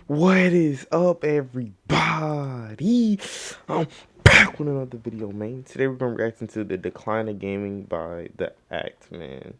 What is up, everybody? I'm back with another video, man. Today we're gonna react to the Decline of Gaming by The Act, man.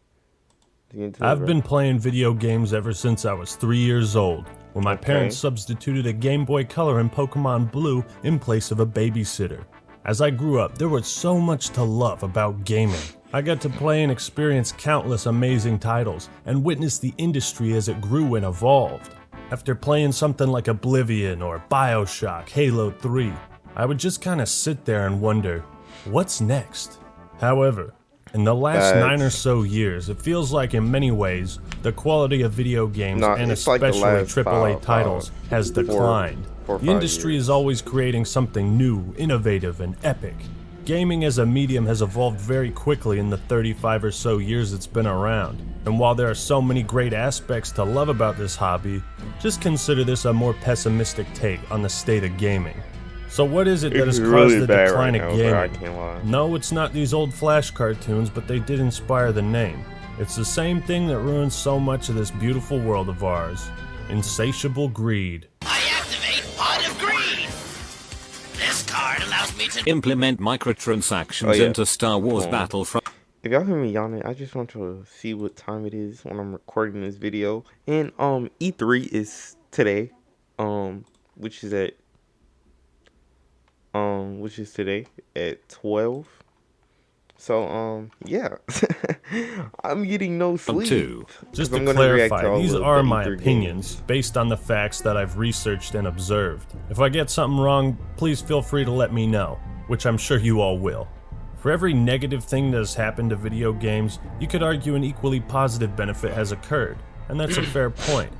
Get into it, I've bro. been playing video games ever since I was 3 years old, when my Okay. parents substituted a Game Boy Color and Pokemon Blue in place of a babysitter. As I grew up, there was so much to love about gaming. I got to play and experience countless amazing titles, and witness the industry as it grew and evolved. After playing something like Oblivion or Bioshock, Halo 3, I would just kinda sit there and wonder, what's next? However, in the last 9 or so years, it feels like in many ways, the quality of video games and it's like the especially last AAA titles has declined. four or The 5 industry years. is always creating something new, innovative, and epic. Gaming as a medium has evolved very quickly in the 35 or so years it's been around. And while there are so many great aspects to love about this hobby, just consider this a more pessimistic take on the state of gaming. So what is it that has It's caused really the bad decline right of now, gaming? bro. I can't lie. No, it's not these old Flash cartoons, but they did inspire the name. It's the same thing that ruins so much of this beautiful world of ours. Insatiable greed. I activate Pot of Greed! This card allows me to Implement microtransactions Oh, yeah. into Star Wars Boom. Battlefront. If y'all hear me yawning, I just want to see what time it is when I'm recording this video. And E3 is today, which is at today at 12. So yeah, I'm getting no sleep. Just 'cause to I'm gonna react clarify, all these of are the my E3 opinions games. based on the facts that I've researched and observed. If I get something wrong, please feel free to let me know, which I'm sure you all will. For every negative thing that has happened to video games, you could argue an equally positive benefit has occurred, and that's a fair point.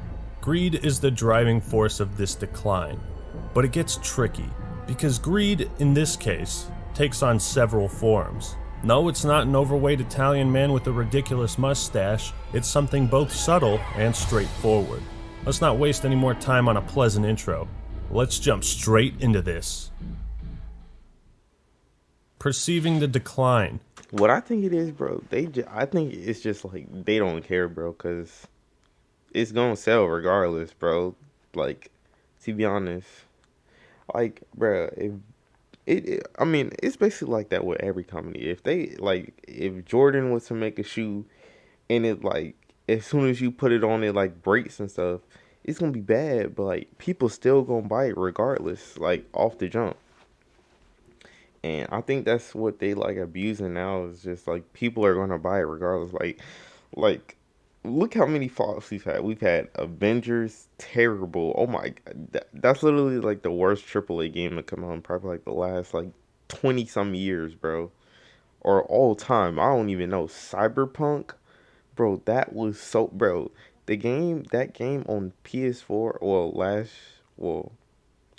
Greed is the driving force of this decline. But it gets tricky, because greed, in this case, takes on several forms. No, it's not an overweight Italian man with a ridiculous mustache, it's something both subtle and straightforward. Let's not waste any more time on a pleasant intro. Let's jump straight into this. Perceiving the decline. What I think it is, bro, I think it's just like they don't care, bro, because it's gonna sell regardless, bro. Like, to be honest, like, bro, I mean, it's basically like that with every company. If Jordan was to make a shoe and it, like, as soon as you put it on, it, like, breaks and stuff, it's gonna be bad, but, like, people still gonna buy it regardless, like, off the jump. And I think that's what they, like, abusing now, is just, like, people are gonna buy it regardless. Like, look how many Fallouts we've had. We've had Avengers, terrible. Oh my god, that's literally like the worst AAA game to come out in probably like the last like 20 some years, bro, or all time. I don't even know. Cyberpunk, bro, that was so, bro. That game on PS4,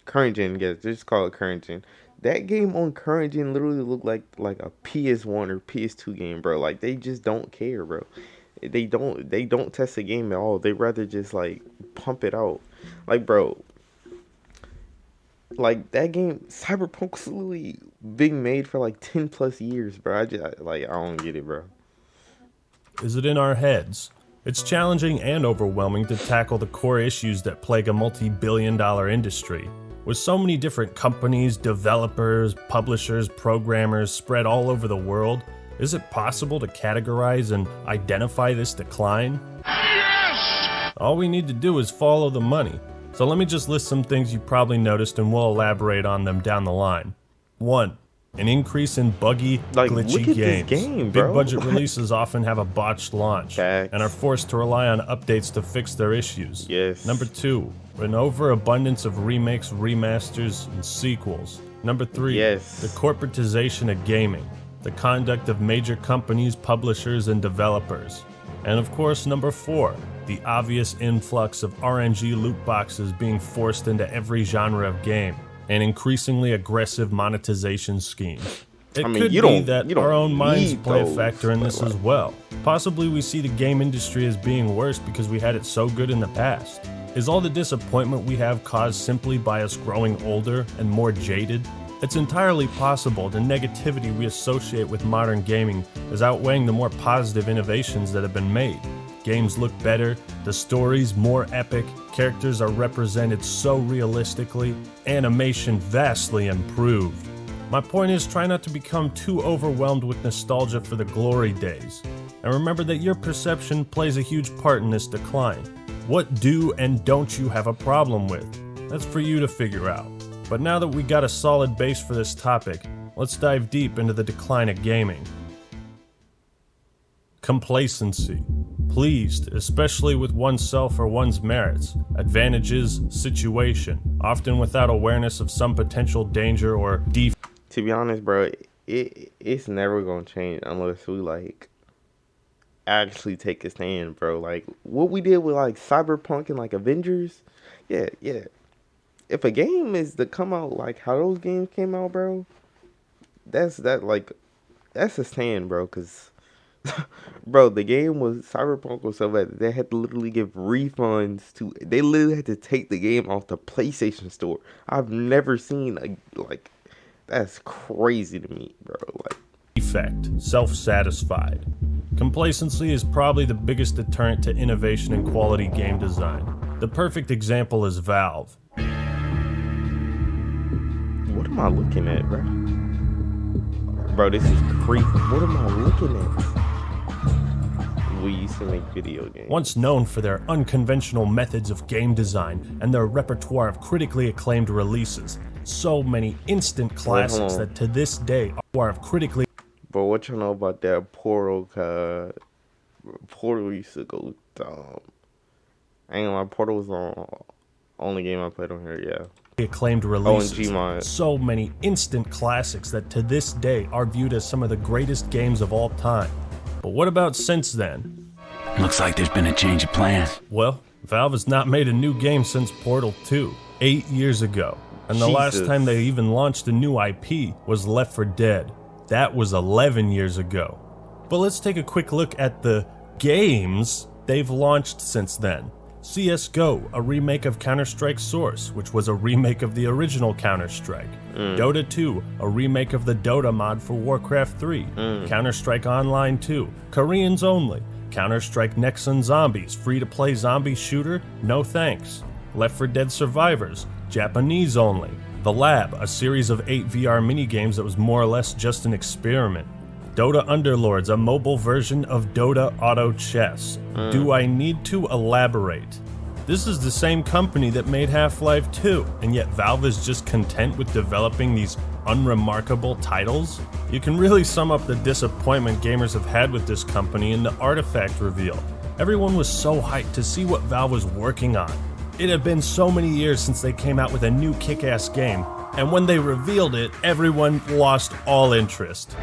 current gen, yes, just call it current gen. That game on current gen literally looked like a PS1 or PS2 game, bro. Like, they just don't care, bro. They don't test the game at all. They rather just like pump it out. Like, bro, like that game Cyberpunk was literally being made for like 10 plus years, bro. I don't get it, bro. Is it in our heads? It's challenging and overwhelming to tackle the core issues that plague a multi-billion-dollar industry. With so many different companies, developers, publishers, programmers spread all over the world, is it possible to categorize and identify this decline? Yes! All we need to do is follow the money. So let me just list some things you probably noticed and we'll elaborate on them down the line. 1. An increase in buggy, Like, glitchy look at this games. game, bro. Big budget releases often have a botched launch Facts. and are forced to rely on updates to fix their issues. Yes. Number 2. An overabundance of remakes, remasters, and sequels. Number 3. Yes. The corporatization of gaming. The conduct of major companies, publishers, and developers. And of course, number 4, the obvious influx of RNG loot boxes being forced into every genre of game, and increasingly aggressive monetization schemes. It I mean, could you be don't- that you don't our own minds need play a those, factor in but this like- as well. Possibly we see the game industry as being worse because we had it so good in the past. Is all the disappointment we have caused simply by us growing older and more jaded? It's entirely possible the negativity we associate with modern gaming is outweighing the more positive innovations that have been made. Games look better, the story's more epic, characters are represented so realistically, animation vastly improved. My point is, try not to become too overwhelmed with nostalgia for the glory days. And remember that your perception plays a huge part in this decline. What do and don't you have a problem with? That's for you to figure out. But now that we got a solid base for this topic, let's dive deep into the decline of gaming. Complacency. Pleased, especially with oneself or one's merits, advantages, situation, often without awareness of some potential danger or To be honest, bro, it's never gonna change unless we like actually take a stand, bro. Like what we did with like Cyberpunk and like Avengers, yeah. If a game is to come out like how those games came out, bro, that's a stand, bro. Cause, bro, the game was Cyberpunk was so bad they had to literally give refunds to. They literally had to take the game off the PlayStation Store. I've never seen like that's crazy to me, bro. Like defect, self-satisfied. Complacency is probably the biggest deterrent to innovation and quality game design. The perfect example is Valve. What am I looking at, bro? Bro, this is creepy. What am I looking at? We used to make video games. Once known for their unconventional methods of game design and their repertoire of critically acclaimed releases, so many instant classics that to this day are of critically. But what you know about that Portal? Portal used to go dumb. I ain't gonna lie, Portal was the only game I played on here, yeah. Acclaimed releases. Gmod. So many instant classics that to this day are viewed as some of the greatest games of all time. But what about since then? Looks like there's been a change of plans. Well, Valve has not made a new game since Portal 2, 8 years ago. And the last time they even launched a new IP was Left 4 Dead. That was 11 years ago. But let's take a quick look at the games they've launched since then. CSGO, a remake of Counter-Strike Source, which was a remake of the original Counter-Strike. Dota 2, a remake of the Dota mod for Warcraft 3. Counter-Strike Online 2, Koreans only. Counter-Strike Nexon Zombies, free-to-play zombie shooter, no thanks. Left 4 Dead Survivors, Japanese only. The Lab, a series of 8 VR minigames that was more or less just an experiment. Dota Underlords, a mobile version of Dota Auto Chess. Do I need to elaborate? This is the same company that made Half-Life 2, and yet Valve is just content with developing these unremarkable titles? You can really sum up the disappointment gamers have had with this company in the Artifact reveal. Everyone was so hyped to see what Valve was working on. It had been so many years since they came out with a new kick-ass game, and when they revealed it, everyone lost all interest.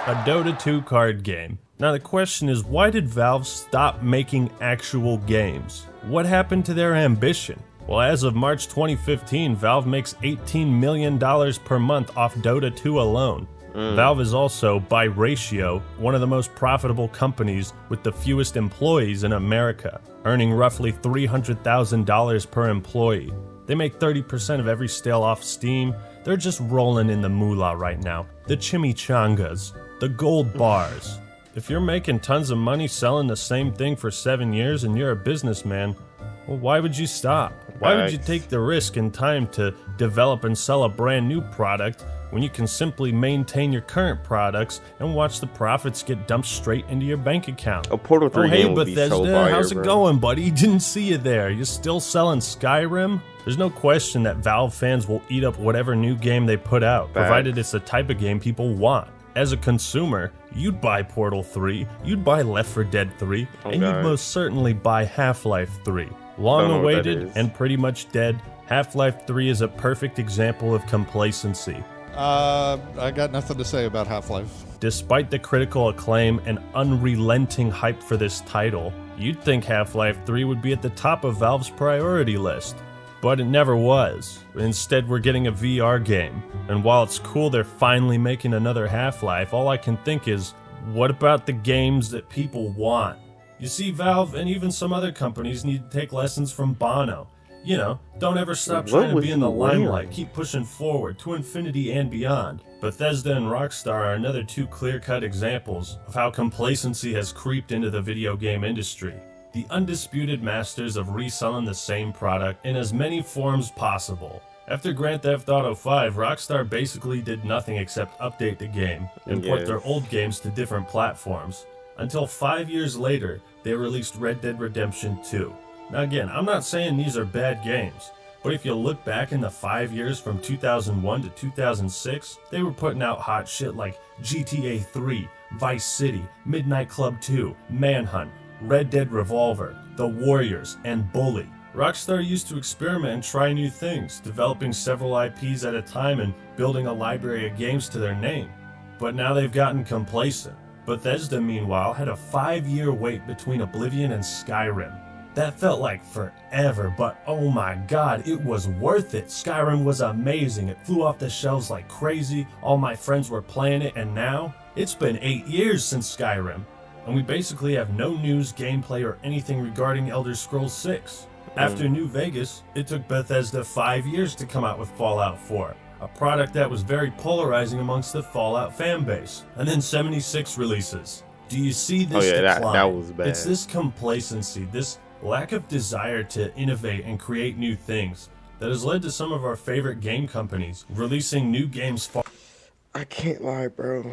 A Dota 2 card game. Now the question is, why did Valve stop making actual games? What happened to their ambition? Well, as of March 2015, Valve makes $18 million per month off Dota 2 alone. Valve is also, by ratio, one of the most profitable companies with the fewest employees in America, earning roughly $300,000 per employee. They make 30% of every sale off Steam. They're just rolling in the moolah right now. The chimichangas, the gold bars. If you're making tons of money selling the same thing for 7 years and you're a businessman, well, why would you stop? Why would you take the risk and time to develop and sell a brand new product when you can simply maintain your current products and watch the profits get dumped straight into your bank account? A Portal 3 hey, game would be so fire, how's it bro. going, buddy? Didn't see you there. You still selling Skyrim? There's no question that Valve fans will eat up whatever new game they put out, provided it's the type of game people want. As a consumer, you'd buy Portal 3, you'd buy Left 4 Dead 3, and you'd most certainly buy Half-Life 3. Long awaited and pretty much dead, Half-Life 3 is a perfect example of complacency. I got nothing to say about Half-Life. Despite the critical acclaim and unrelenting hype for this title, you'd think Half-Life 3 would be at the top of Valve's priority list. But it never was. Instead, we're getting a VR game. And while it's cool they're finally making another Half-Life, all I can think is, what about the games that people want? You see, Valve and even some other companies need to take lessons from Bono. You know, don't ever stop What trying to was be in the he wearing? limelight. Keep pushing forward to infinity and beyond. Bethesda and Rockstar are another two clear-cut examples of how complacency has creeped into the video game industry. The undisputed masters of reselling the same product in as many forms possible. After Grand Theft Auto 5, Rockstar basically did nothing except update the game and port their Yes. old games to different platforms. Until 5 years later, they released Red Dead Redemption 2. Now again, I'm not saying these are bad games, but if you look back in the 5 years from 2001 to 2006, they were putting out hot shit like GTA 3, Vice City, Midnight Club 2, Manhunt, Red Dead Revolver, The Warriors, and Bully. Rockstar used to experiment and try new things, developing several IPs at a time and building a library of games to their name. But now they've gotten complacent. Bethesda, meanwhile, had a 5-year wait between Oblivion and Skyrim. That felt like forever, but oh my god, it was worth it. Skyrim was amazing. It flew off the shelves like crazy. All my friends were playing it, and now it's been 8 years since Skyrim, and we basically have no news, gameplay, or anything regarding Elder Scrolls 6. After New Vegas, it took Bethesda 5 years to come out with Fallout 4, a product that was very polarizing amongst the Fallout fanbase, and then 76 releases. Do you see this decline? that was bad. It's this complacency, this lack of desire to innovate and create new things that has led to some of our favorite game companies releasing new games far. I can't lie, bro.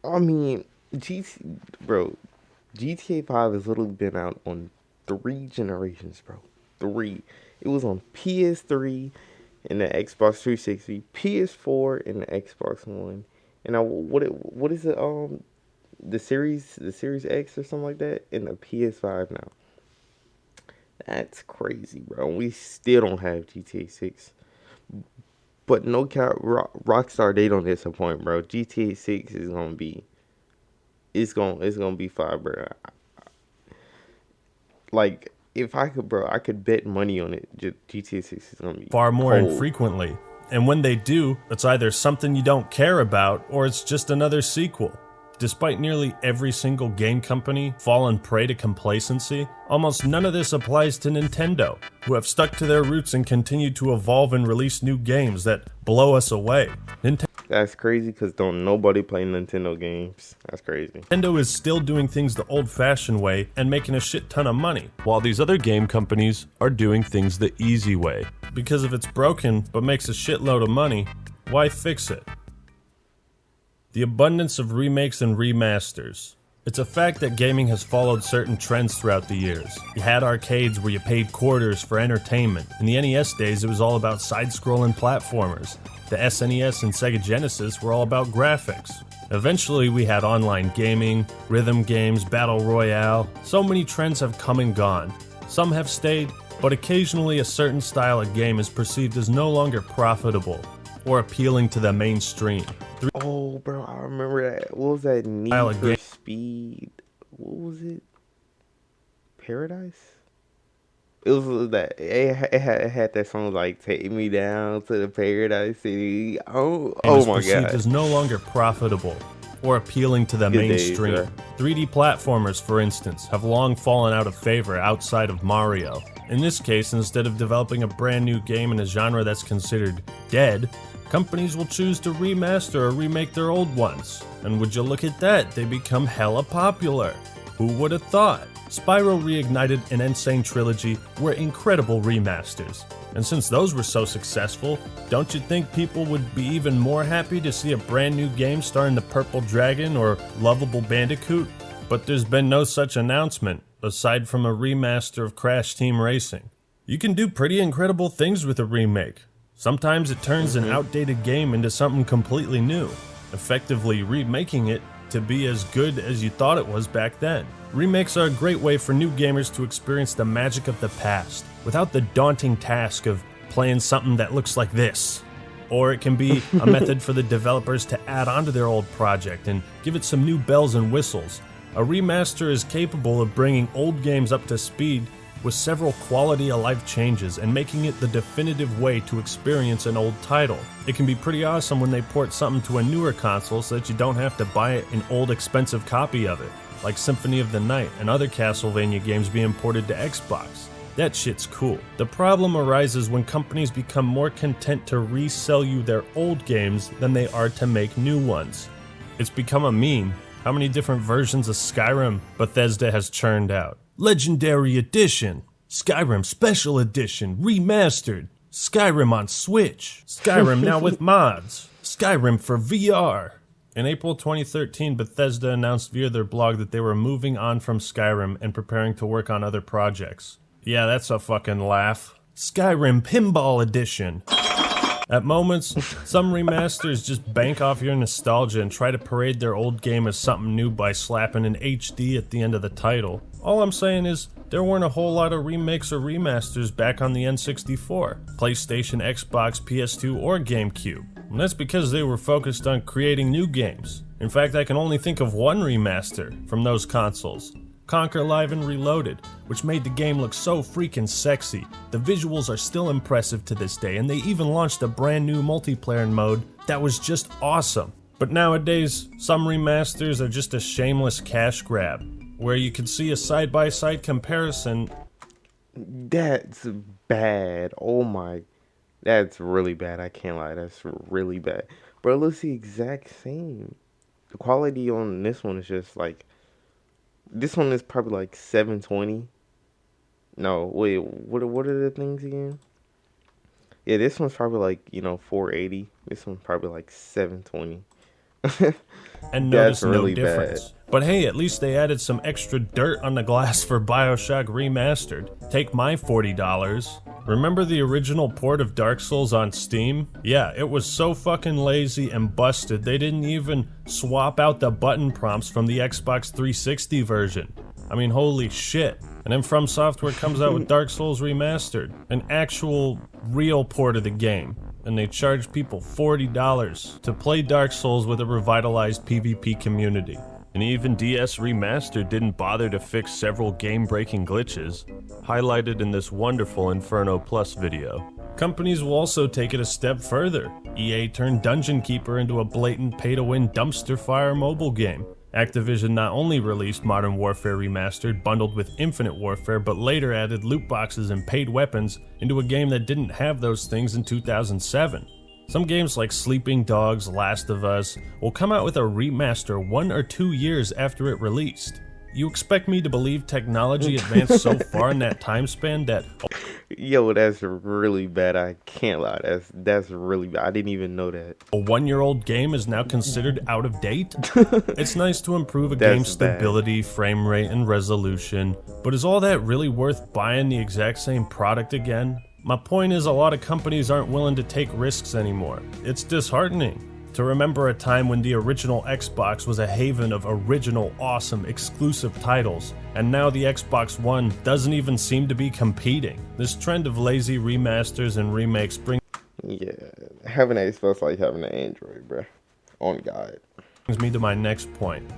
I mean, GTA 5 has literally been out on 3 generations, bro. 3. It was on PS3 and the Xbox 360, PS4 and the Xbox One, and what is it? The Series X or something like that, and the PS5 now. That's crazy, bro. We still don't have GTA 6. But no cap, Rockstar, they don't disappoint, bro. GTA 6 is gonna be, it's gonna be fire, bro. Like, if I could, bro, I could bet money on it. GTA 6 is gonna be far more cold. infrequently. And when they do, it's either something you don't care about or it's just another sequel. Despite nearly every single game company falling prey to complacency, almost none of this applies to Nintendo, who have stuck to their roots and continue to evolve and release new games that blow us away. That's crazy, because don't nobody play Nintendo games. That's crazy. Nintendo is still doing things the old-fashioned way and making a shit ton of money, while these other game companies are doing things the easy way. Because if it's broken but makes a shitload of money, why fix it? The abundance of remakes and remasters. It's a fact that gaming has followed certain trends throughout the years. You had arcades where you paid quarters for entertainment. In the NES days, it was all about side-scrolling platformers. The SNES and Sega Genesis were all about graphics. Eventually, we had online gaming, rhythm games, battle royale. So many trends have come and gone. Some have stayed, but occasionally a certain style of game is perceived as no longer profitable or appealing to the mainstream. Oh, bro, I remember that. What was that? Need Style of for game. Speed. What was it? Paradise? It was that. It had that song like "Take Me Down to the Paradise City." Oh Is my perceived god. as no longer profitable or appealing to the Good days, mainstream. sir. 3D platformers, for instance, have long fallen out of favor outside of Mario. In this case, instead of developing a brand new game in a genre that's considered dead, companies will choose to remaster or remake their old ones. And would you look at that, they become hella popular. Who would have thought? Spyro Reignited and Insane Trilogy were incredible remasters. And since those were so successful, don't you think people would be even more happy to see a brand new game starring the Purple Dragon or Lovable Bandicoot? But there's been no such announcement, aside from a remaster of Crash Team Racing. You can do pretty incredible things with a remake. Sometimes it turns an outdated game into something completely new, effectively remaking it to be as good as you thought it was back then. Remakes are a great way for new gamers to experience the magic of the past, without the daunting task of playing something that looks like this. Or it can be a method for the developers to add on to their old project and give it some new bells and whistles. A remaster is capable of bringing old games up to speed with several quality of life changes and making it the definitive way to experience an old title. It can be pretty awesome when they port something to a newer console so that you don't have to buy an old expensive copy of it, like Symphony of the Night and other Castlevania games being ported to Xbox. That shit's cool. The problem arises when companies become more content to resell you their old games than they are to make new ones. It's become a meme how many different versions of Skyrim Bethesda has churned out. Legendary Edition, Skyrim Special Edition, Remastered, Skyrim on Switch, Skyrim now with mods, Skyrim for VR. In April 2013, Bethesda announced via their blog that they were moving on from Skyrim and preparing to work on other projects. Yeah, that's a fucking laugh. Skyrim Pinball Edition. At moments, some remasters just bank off your nostalgia and try to parade their old game as something new by slapping an HD at the end of the title. All I'm saying is, there weren't a whole lot of remakes or remasters back on the N64, PlayStation, Xbox, PS2, or GameCube. And that's because they were focused on creating new games. In fact, I can only think of one remaster from those consoles. Conquer Live and Reloaded, which made the game look so freaking sexy. The visuals are still impressive to this day, and they even launched a brand new multiplayer mode that was just awesome. But nowadays, some remasters are just a shameless cash grab, where you can see a side-by-side comparison. That's bad. Oh my. That's really bad. I can't lie. That's really bad. Bro, it looks the exact same. The quality on this one is just like. This one is probably like 720. No, wait, what are the things again? Yeah, this one's probably like, 480. This one's probably like 720. And notice no really difference. bad. But hey, at least they added some extra dirt on the glass for BioShock Remastered. Take my $40. Remember the original port of Dark Souls on Steam? Yeah, it was so fucking lazy and busted they didn't even swap out the button prompts from the Xbox 360 version. I mean, holy shit. And then From Software comes out with Dark Souls Remastered, an actual, real port of the game. And they charge people $40 to play Dark Souls with a revitalized PvP community. And even DS Remastered didn't bother to fix several game-breaking glitches, highlighted in this wonderful Inferno Plus video. Companies will also take it a step further. EA turned Dungeon Keeper into a blatant pay-to-win dumpster fire mobile game. Activision not only released Modern Warfare Remastered bundled with Infinite Warfare, but later added loot boxes and paid weapons into a game that didn't have those things in 2007. Some games like Sleeping Dogs, Last of Us will come out with a remaster 1 or 2 years after it released. You expect me to believe technology advanced so far in that time span that... Yo, that's really bad. I can't lie. That's really bad. I didn't even know that. A 1-year-old game is now considered out of date? It's nice to improve a That's game's stability, frame rate, and resolution, but is all that really worth buying the exact same product again? My point is, a lot of companies aren't willing to take risks anymore. It's disheartening to remember a time when the original Xbox was a haven of original, awesome, exclusive titles, and now the Xbox One doesn't even seem to be competing. This trend of lazy remasters and remakes brings Yeah, having an Xbox like having an Android, bruh. On God. me to my next point.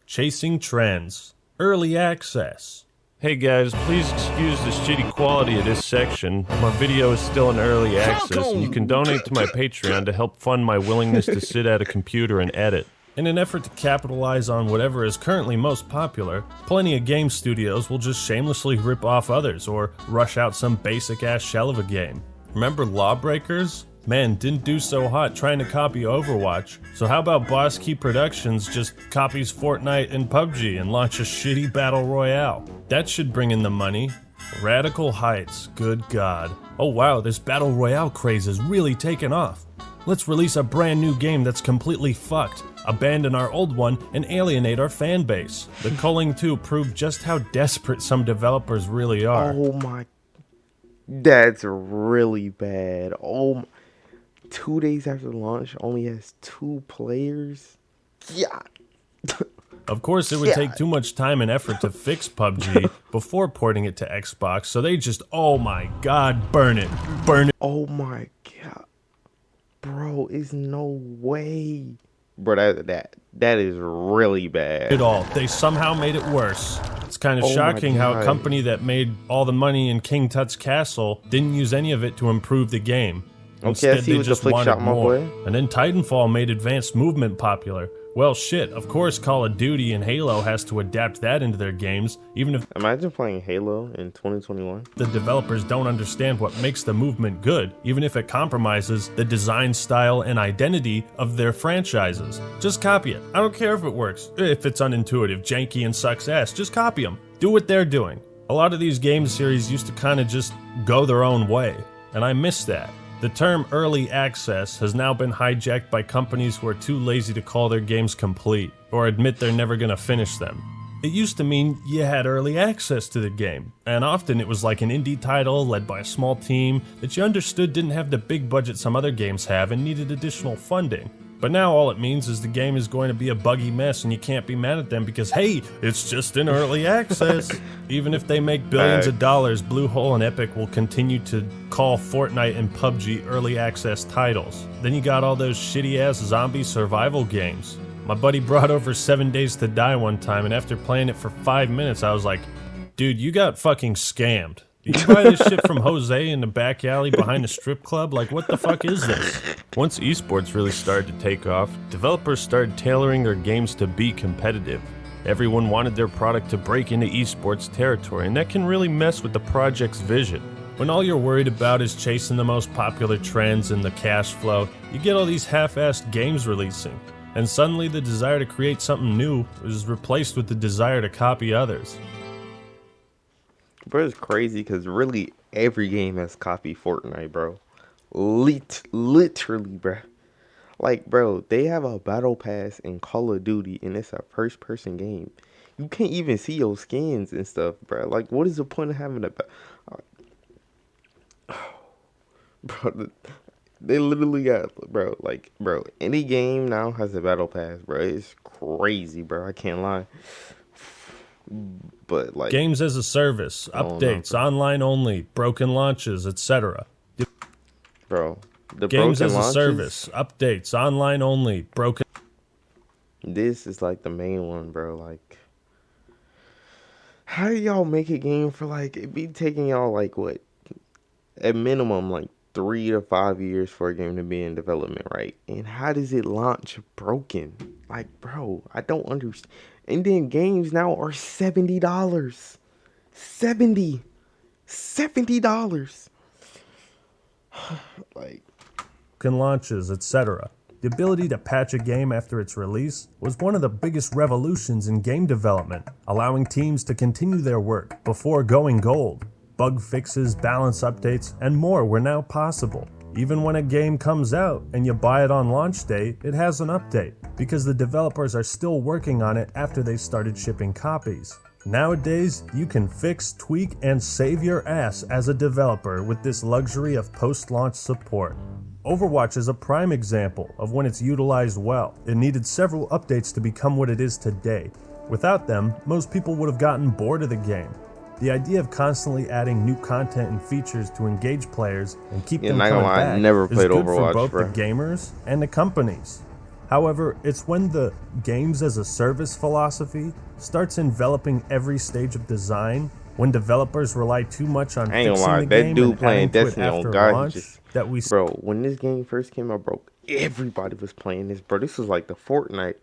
Chasing trends. Early access. Hey guys, please excuse the shitty quality of this section. My video is still in early access, and you can donate to my Patreon to help fund my willingness to sit at a computer and edit. In an effort to capitalize on whatever is currently most popular, plenty of game studios will just shamelessly rip off others or rush out some basic-ass shell of a game. Remember Lawbreakers? Man, didn't do so hot trying to copy Overwatch, so how about Boss Key Productions just copies Fortnite and PUBG and launch a shitty battle royale? That should bring in the money. Radical Heights, good god. Oh wow, this battle royale craze is really taken off. Let's release a brand new game that's completely fucked, abandon our old one, and alienate our fan base. The Culling 2 proved just how desperate some developers really are. Oh my. That's really bad. Oh my. 2 days after launch, only has 2 players? Yeah. Of course, it would take too much time and effort to fix PUBG before porting it to Xbox, so they just, oh my god, burn it. Burn it. Oh my god. Bro, it's no way. Bro, that is really bad. It all. They somehow made it worse. It's kind of Oh my shocking how a God. company that made all the money in King Tut's castle didn't use any of it to improve the game. Okay, I see they what the just flick wanted shot, my more. boy. And then Titanfall made advanced movement popular, Well, shit, of course Call of Duty and Halo has to adapt that into their games, even if Imagine playing Halo in 2021. the developers don't understand what makes the movement good, even if it compromises the design style and identity of their franchises. Just copy it. I don't care if it works. If it's unintuitive, janky, and sucks ass, just copy them. Do what they're doing. A lot of these game series used to kind of just go their own way, and I miss that. The term early access has now been hijacked by companies who are too lazy to call their games complete, or admit they're never gonna finish them. It used to mean you had early access to the game, and often it was like an indie title led by a small team that you understood didn't have the big budget some other games have and needed additional funding. But now all it means is the game is going to be a buggy mess and you can't be mad at them because, hey, it's just in early access. Even if they make billions of dollars, Bluehole and Epic will continue to call Fortnite and PUBG early access titles. Then you got all those shitty-ass zombie survival games. My buddy brought over 7 Days to Die one time, and after playing it for 5 minutes, I was like, dude, you got fucking scammed. Did you buy this shit from Jose in the back alley behind the strip club? Like, what the fuck is this? Once esports really started to take off, developers started tailoring their games to be competitive. Everyone wanted their product to break into esports territory, and that can really mess with the project's vision. When all you're worried about is chasing the most popular trends and the cash flow, you get all these half-assed games releasing. And suddenly the desire to create something new is replaced with the desire to copy others. Bro, it's crazy because really every game has copied Fortnite, bro. Literally, bro. Like, bro, they have a battle pass in Call of Duty and it's a first-person game. You can't even see your skins and stuff, bro. Like, what is the point of having a... Bro, they literally got... Bro, like, bro, any game now has a battle pass, bro. It's crazy, bro. I can't lie. But like games as a service, updates, online only, broken launches, etc. Bro, the games as broken a launches, service, updates, online only, broken. This is like the main one, bro. Like, how do y'all make a game for like it be taking y'all like what, at minimum like 3 to 5 years for a game to be in development, right? And how does it launch broken? Like, bro, I don't understand. And then games now are $70. $70. Like, launches, etc. The ability to patch a game after its release was one of the biggest revolutions in game development, allowing teams to continue their work before going gold. Bug fixes, balance updates, and more were now possible. Even when a game comes out and you buy it on launch day, it has an update, because the developers are still working on it after they started shipping copies. Nowadays, you can fix, tweak, and save your ass as a developer with this luxury of post-launch support. Overwatch is a prime example of when it's utilized well. It needed several updates to become what it is today. Without them, most people would have gotten bored of the game. The idea of constantly adding new content and features to engage players and keep them coming back never is played good Overwatch, for both bro. the gamers and the companies. However, it's when the games as a service philosophy starts enveloping every stage of design, when developers rely too much on I ain't gonna fixing lie, the that game dude and playing adding to it Destiny on after God launch, just... that we Bro, when this game first came out, bro, everybody was playing this, bro. This was like the Fortnite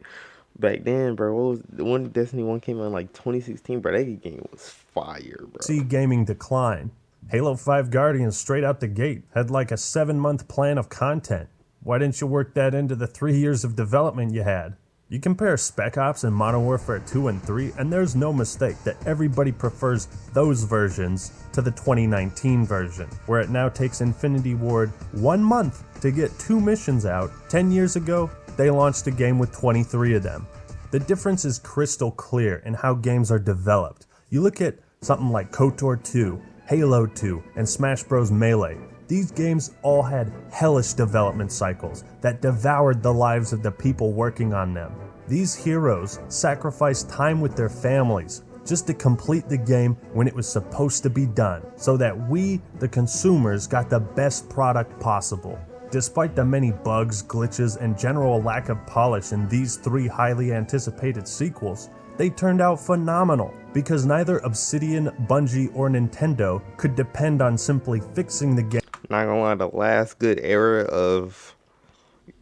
back then, bro. What was when Destiny 1 came out in like 2016, bro? That game was fire, bro. see gaming decline. Halo 5 Guardians straight out the gate had like a 7-month plan of content. Why didn't you work that into the 3 years of development you had? You compare Spec Ops and Modern Warfare 2 and 3, and there's no mistake that everybody prefers those versions to the 2019 version, where it now takes Infinity Ward 1 month to get 2 missions out. 10 years ago, they launched a game with 23 of them. The difference is crystal clear in how games are developed. You look at something like KOTOR 2, Halo 2, and Smash Bros. Melee. These games all had hellish development cycles that devoured the lives of the people working on them. These heroes sacrificed time with their families just to complete the game when it was supposed to be done, so that we, the consumers, got the best product possible. Despite the many bugs, glitches, and general lack of polish in these 3 highly anticipated sequels, they turned out phenomenal, because neither Obsidian, Bungie, or Nintendo could depend on simply fixing the game. Not gonna lie, the last good era of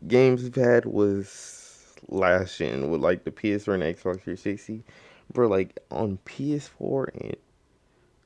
games we've had was last gen with like the PS4 and Xbox 360, bro. Like on PS4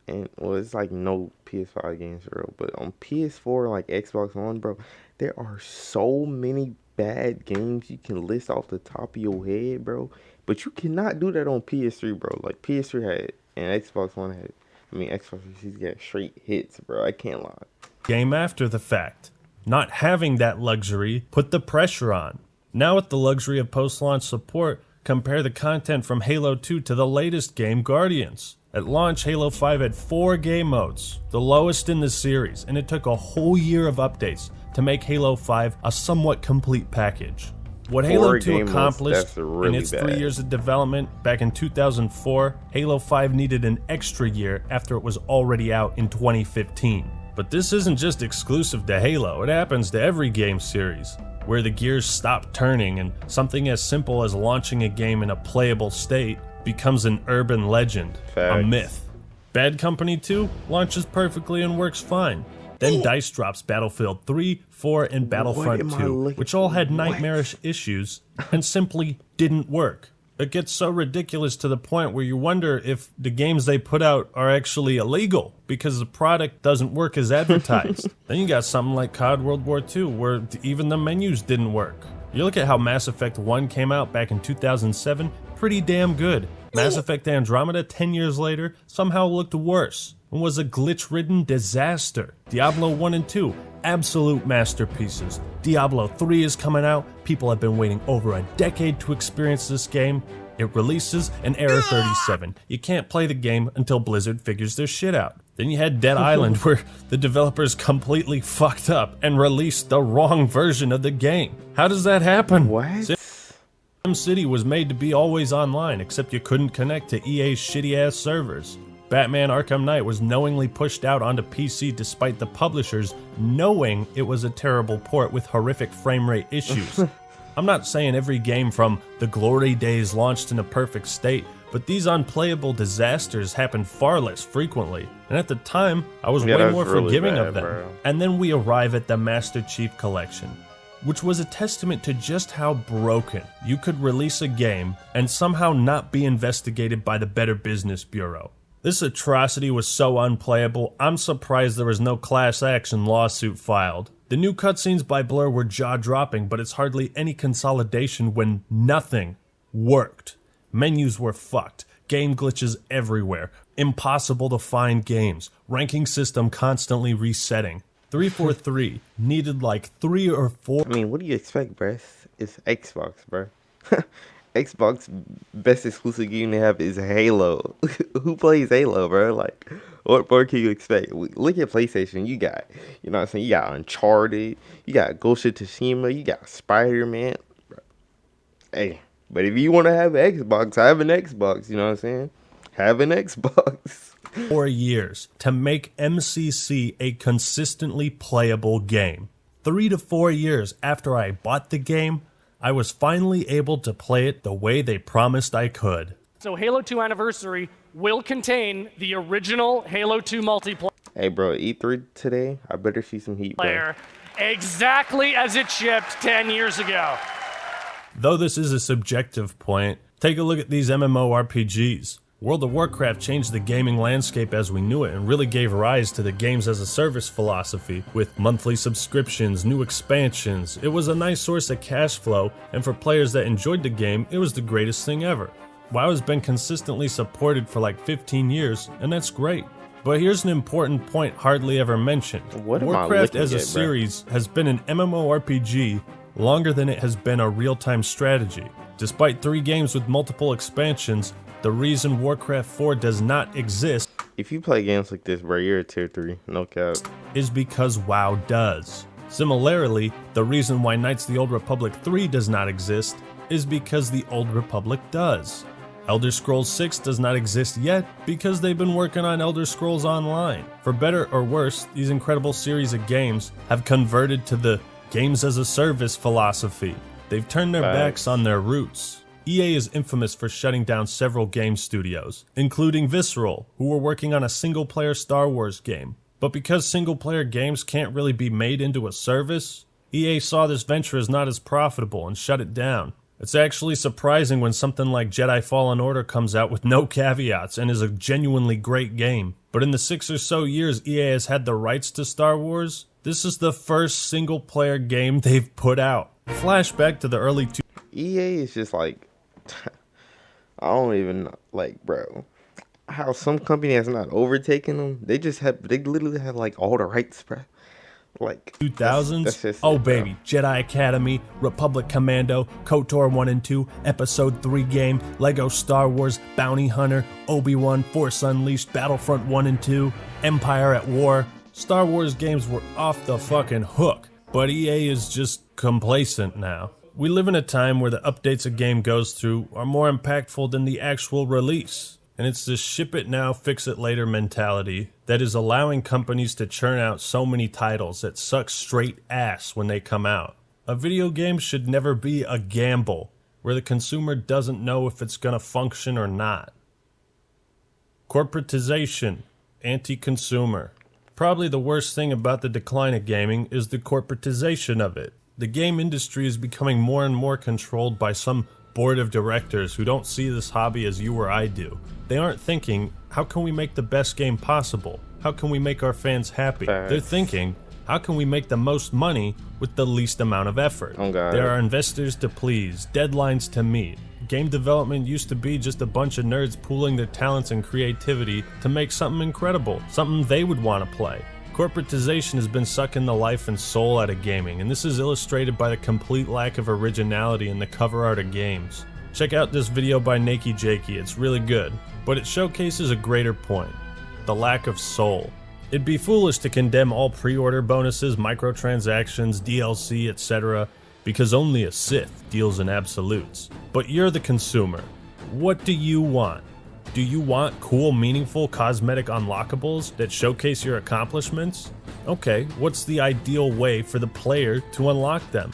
and well, it's like no PS5 games for real, but on PS4 and like Xbox One, bro, there are so many bad games you can list off the top of your head, bro. But you cannot do that on PS3, bro. Like PS3 had and Xbox One had. I mean, Xbox 360 got straight hits, bro. I can't lie. Game after the fact. Not having that luxury put the pressure on. Now with the luxury of post-launch support, compare the content from Halo 2 to the latest game, Guardians. At launch, Halo 5 had 4 game modes, the lowest in the series, and it took a whole year of updates to make Halo 5 a somewhat complete package. What Halo 2 accomplished in its 3 years of development back in 2004, Halo 5 needed an extra year after it was already out in 2015. But this isn't just exclusive to Halo, it happens to every game series, where the gears stop turning and something as simple as launching a game in a playable state becomes an urban legend, a myth. Bad Company 2 launches perfectly and works fine. Then DICE drops Battlefield 3, 4, and Battlefront 2, which all had nightmarish issues and simply didn't work. It gets so ridiculous to the point where you wonder if the games they put out are actually illegal because the product doesn't work as advertised. Then you got something like COD World War II, where even the menus didn't work. You look at how Mass Effect 1 came out back in 2007, pretty damn good. Mass Effect Andromeda 10 years later somehow looked worse and was a glitch-ridden disaster. Diablo 1 and 2, absolute masterpieces. Diablo 3 is coming out. People have been waiting over a decade to experience this game. It releases an error 37. You can't play the game until Blizzard figures their shit out. Then you had Dead Island, where the developers completely fucked up and released the wrong version of the game. How does that happen? What? SimCity was made to be always online, except you couldn't connect to EA's shitty-ass servers. Batman Arkham Knight was knowingly pushed out onto PC despite the publishers knowing it was a terrible port with horrific frame rate issues. I'm not saying every game from the glory days launched in a perfect state, but these unplayable disasters happen far less frequently. And at the time, I was way more forgiving of them. Bro. And then we arrive at the Master Chief Collection, which was a testament to just how broken you could release a game and somehow not be investigated by the Better Business Bureau. This atrocity was so unplayable, I'm surprised there was no class action lawsuit filed. The new cutscenes by Blur were jaw-dropping, but it's hardly any consolidation when nothing worked. Menus were fucked, game glitches everywhere, impossible to find games, ranking system constantly resetting. 343 needed like 3 or 4. I mean, what do you expect, bruh? It's Xbox, bruh. Xbox best exclusive game they have is Halo. Who plays Halo, bro? Like, what more can you expect? Look at PlayStation. You got, you know what I'm saying? You got Uncharted. You got Ghost of Tsushima. You got Spider-Man. Hey, but if you want to have an Xbox, have an Xbox. You know what I'm saying? Have an Xbox. 4 years to make MCC a consistently playable game. 3 to 4 years after I bought the game, I was finally able to play it the way they promised I could. So Halo 2 Anniversary will contain the original Halo 2 multiplayer. Hey bro, E3 today, I better see some heat, bro. Exactly as it shipped 10 years ago. Though this is a subjective point, take a look at these MMORPGs. World of Warcraft changed the gaming landscape as we knew it and really gave rise to the games as a service philosophy with monthly subscriptions, new expansions. It was a nice source of cash flow, and for players that enjoyed the game, it was the greatest thing ever. WoW has been consistently supported for like 15 years, and that's great. But here's an important point hardly ever mentioned. Warcraft as a series has been an MMORPG longer than it has been a real-time strategy. Despite 3 games with multiple expansions, the reason Warcraft 4 does not exist, if you play games like this, bro, you're a tier 3, no cap, is because WoW does. Similarly, the reason why Knights of the Old Republic 3 does not exist is because the Old Republic does. Elder Scrolls 6 does not exist yet because they've been working on Elder Scrolls Online. For better or worse, these incredible series of games have converted to the games as a service philosophy. They've turned their backs on their roots. EA is infamous for shutting down several game studios, including Visceral, who were working on a single-player Star Wars game. But because single-player games can't really be made into a service, EA saw this venture as not as profitable and shut it down. It's actually surprising when something like Jedi Fallen Order comes out with no caveats and is a genuinely great game. But in the 6 or so years EA has had the rights to Star Wars, this is the first single-player game they've put out. Flashback to the early EA is just like, I don't even like, bro. How some company has not overtaken them. They literally have like all the rights, bro. Like 2000s. that's just Oh it, bro. baby, Jedi Academy, Republic Commando, KOTOR 1 and 2, Episode 3 game, Lego Star Wars, Bounty Hunter, Obi-Wan, Force Unleashed, Battlefront 1 and 2, Empire at War. Star Wars games were off the fucking hook, but EA is just complacent now. We live in a time where the updates a game goes through are more impactful than the actual release. And it's this ship it now, fix it later mentality that is allowing companies to churn out so many titles that suck straight ass when they come out. A video game should never be a gamble where the consumer doesn't know if it's gonna function or not. Corporatization, anti-consumer. Probably the worst thing about the decline of gaming is the corporatization of it. The game industry is becoming more and more controlled by some board of directors who don't see this hobby as you or I do. They aren't thinking, how can we make the best game possible? How can we make our fans happy? Facts. They're thinking, how can we make the most money with the least amount of effort? Oh, God. There are investors to please, deadlines to meet. Game development used to be just a bunch of nerds pooling their talents and creativity to make something incredible, something they would want to play. Corporatization has been sucking the life and soul out of gaming, and this is illustrated by the complete lack of originality in the cover art of games. Check out this video by Nakey Jakey, it's really good, but it showcases a greater point: the lack of soul. It'd be foolish to condemn all pre-order bonuses, microtransactions, DLC, etc., because only a Sith deals in absolutes. But you're the consumer. What do you want? Do you want cool, meaningful, cosmetic unlockables that showcase your accomplishments? Okay, what's the ideal way for the player to unlock them?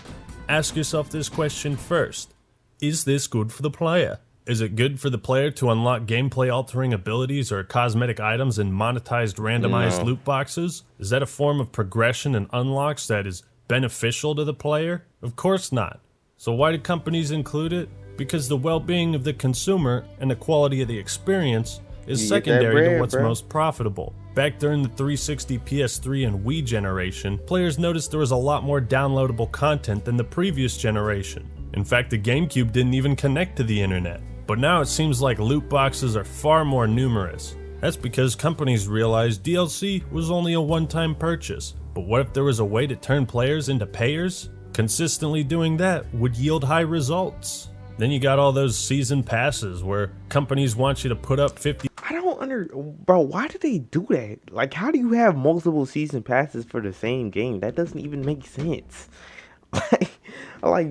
Ask yourself this question first. Is this good for the player? Is it good for the player to unlock gameplay-altering abilities or cosmetic items in monetized randomized loot boxes? Is that a form of progression and unlocks that is beneficial to the player? Of course not. So why do companies include it? Because the well-being of the consumer and the quality of the experience is You get that secondary to bread, what's bro. most profitable. Back during the 360, PS3, and Wii generation, players noticed there was a lot more downloadable content than the previous generation. In fact, the GameCube didn't even connect to the internet. But now it seems like loot boxes are far more numerous. That's because companies realized DLC was only a one-time purchase. But what if there was a way to turn players into payers? Consistently doing that would yield high results. Then you got all those season passes where companies want you to put up 50 I don't bro, why do they do that? Like, how do you have multiple season passes for the same game? That doesn't even make sense.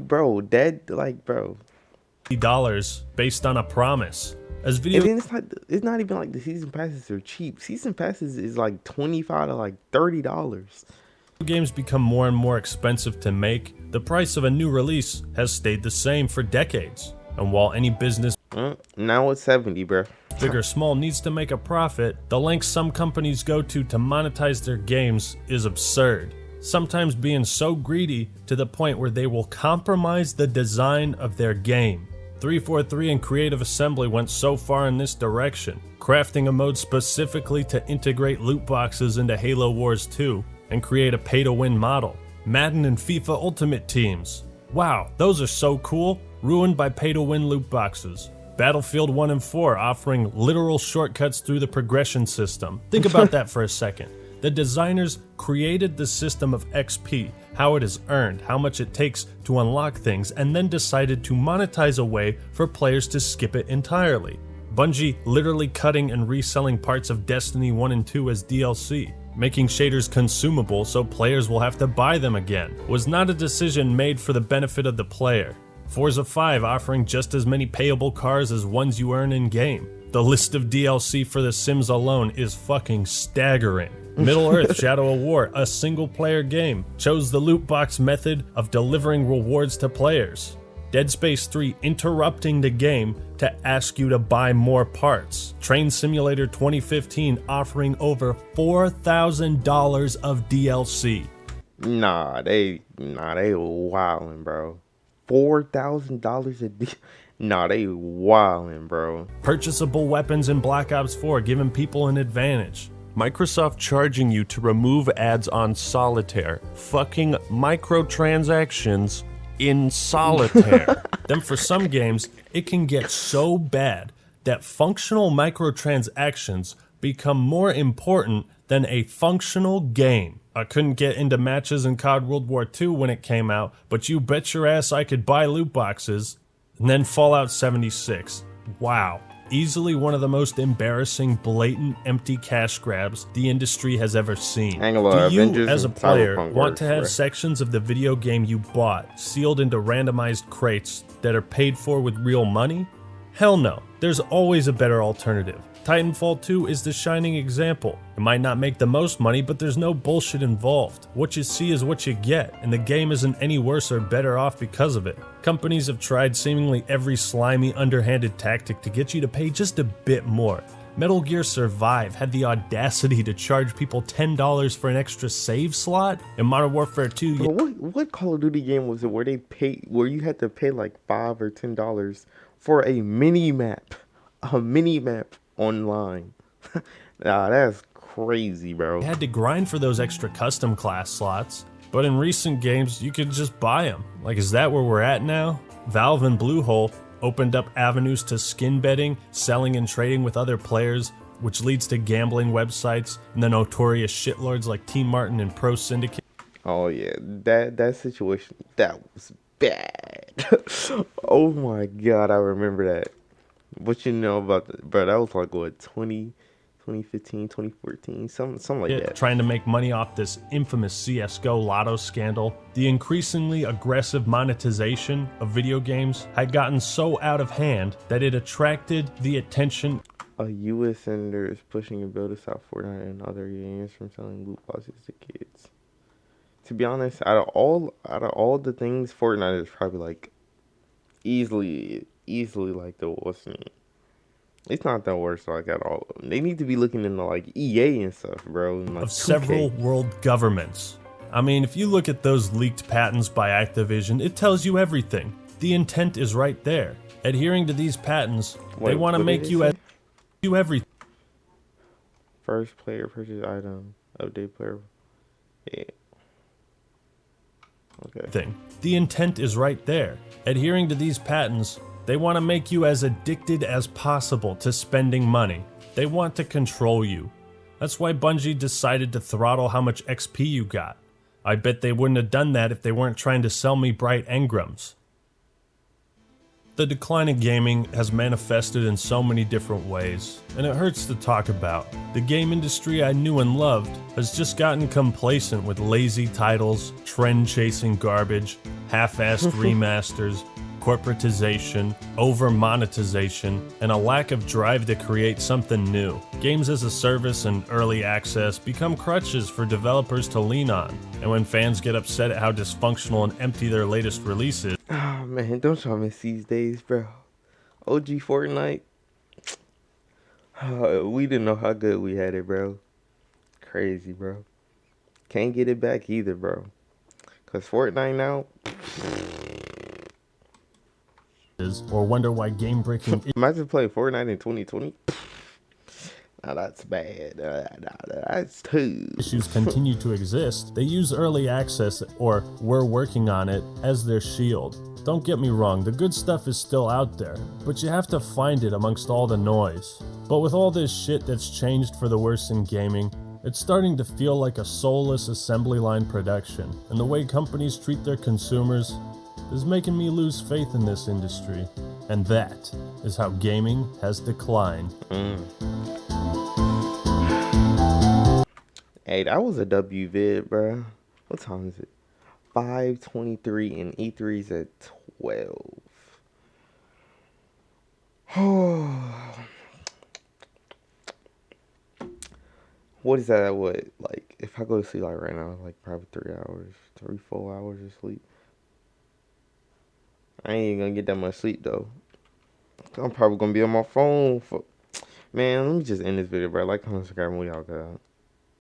Bro, dollars based on a promise. As and video then it's not even like the season passes are cheap. Season passes is like $25 to like $30. games become more and more expensive to make, the price of a new release has stayed the same for decades. And while any business, Now it's 70, bro. big or small, needs to make a profit, the lengths some companies go to monetize their games is absurd. Sometimes being so greedy to the point where they will compromise the design of their game. 343 and Creative Assembly went so far in this direction, crafting a mode specifically to integrate loot boxes into Halo Wars 2 and create a pay-to-win model. Madden and FIFA Ultimate Teams. Wow, those are so cool, ruined by pay-to-win loot boxes. Battlefield 1 and 4 offering literal shortcuts through the progression system. Think about that for a second. The designers created the system of XP, how it is earned, how much it takes to unlock things, and then decided to monetize a way for players to skip it entirely. Bungie literally cutting and reselling parts of Destiny 1 and 2 as DLC, making shaders consumable so players will have to buy them again, was not a decision made for the benefit of the player. Forza 5 offering just as many payable cars as ones you earn in-game. The list of DLC for The Sims alone is fucking staggering. Middle-earth Shadow of War, a single-player game, chose the loot box method of delivering rewards to players. Dead Space 3 interrupting the game to ask you to buy more parts. Train Simulator 2015 offering over $4,000 of DLC. Nah, they wildin', bro. $4,000 a day. Nah, they wildin', bro. Purchasable weapons in Black Ops 4 giving people an advantage. Microsoft charging you to remove ads on Solitaire. Fucking microtransactions in Solitaire. Then for some games, it can get so bad that functional microtransactions become more important than a functional game. I couldn't get into matches in COD World War II when it came out, but you bet your ass I could buy loot boxes. And then Fallout 76. Wow. Easily one of the most embarrassing, blatant, empty cash grabs the industry has ever seen. Ain't gonna lie, Do you, Avengers as a and player, Cyberpunk want works, to have bruh. sections of the video game you bought sealed into randomized crates that are paid for with real money? Hell no. There's always a better alternative. Titanfall 2 is the shining example. It might not make the most money, but there's no bullshit involved. What you see is what you get, and the game isn't any worse or better off because of it. Companies have tried seemingly every slimy, underhanded tactic to get you to pay just a bit more. Metal Gear Survive had the audacity to charge people $10 for an extra save slot. In Modern Warfare 2, Bro, what Call of Duty game was it where you had to pay like $5 or $10 for a mini map online? Nah, that's crazy, bro. had to grind for those extra custom class slots, but in recent games you could just buy them. Like, is that where we're at now? Valve and Bluehole opened up avenues to skin betting, selling and trading with other players, which leads to gambling websites and the notorious shitlords like Team Martin and Pro Syndicate. Oh yeah, that situation, that was bad. Oh my god, I remember that. What you know about that, bro? That was like what, 2015, 2014, something like that. Trying to make money off this infamous CSGO lotto scandal. The increasingly aggressive monetization of video games had gotten so out of hand that it attracted the attention A U.S. senator is pushing a bill to stop Fortnite and other games from selling loot boxes to kids. To be honest, out of all the things, Fortnite is probably like easily like the worst. It's not the worst like at all. They need to be looking into like EA and stuff, bro. And, like, of 2K. several world governments. I mean, if you look at those leaked patents by Activision, it tells you everything. The intent is right there. Adhering to these patents, they Wait, want to what did make they you say? do everything. First player purchase item, update player. Yeah. Okay. The intent is right there. Adhering to these patents, they want to make you as addicted as possible to spending money. They want to control you. That's why Bungie decided to throttle how much XP you got. I bet they wouldn't have done that if they weren't trying to sell me bright engrams. The decline of gaming has manifested in so many different ways, and it hurts to talk about. The game industry I knew and loved has just gotten complacent with lazy titles, trend-chasing garbage, half-assed remasters, corporatization, over-monetization, and a lack of drive to create something new. Games as a service and early access become crutches for developers to lean on, and when fans get upset at how dysfunctional and empty their latest releases, Oh man, don't y'all miss these days, bro? OG Fortnite. We didn't know how good we had it, bro. Crazy, bro. Can't get it back either, bro. Cause Fortnite now. or wonder why game-breaking Imagine playing Fortnite in 2020. Now that's bad. That's too. issues continue to exist, they use early access, or we're working on it, as their shield. Don't get me wrong, the good stuff is still out there, but you have to find it amongst all the noise. But with all this shit that's changed for the worse in gaming, it's starting to feel like a soulless assembly line production, and the way companies treat their consumers is making me lose faith in this industry. And that is how gaming has declined. Hey, that was a W vid, bro. What time is it? 5:23 and E3's at 12. What is that? What, like, if I go to sleep like right now, like probably 4 hours of sleep. I ain't even gonna get that much sleep though. I'm probably gonna be on my phone for. Man, let me just end this video, bro. Like, comment, subscribe, and we all got.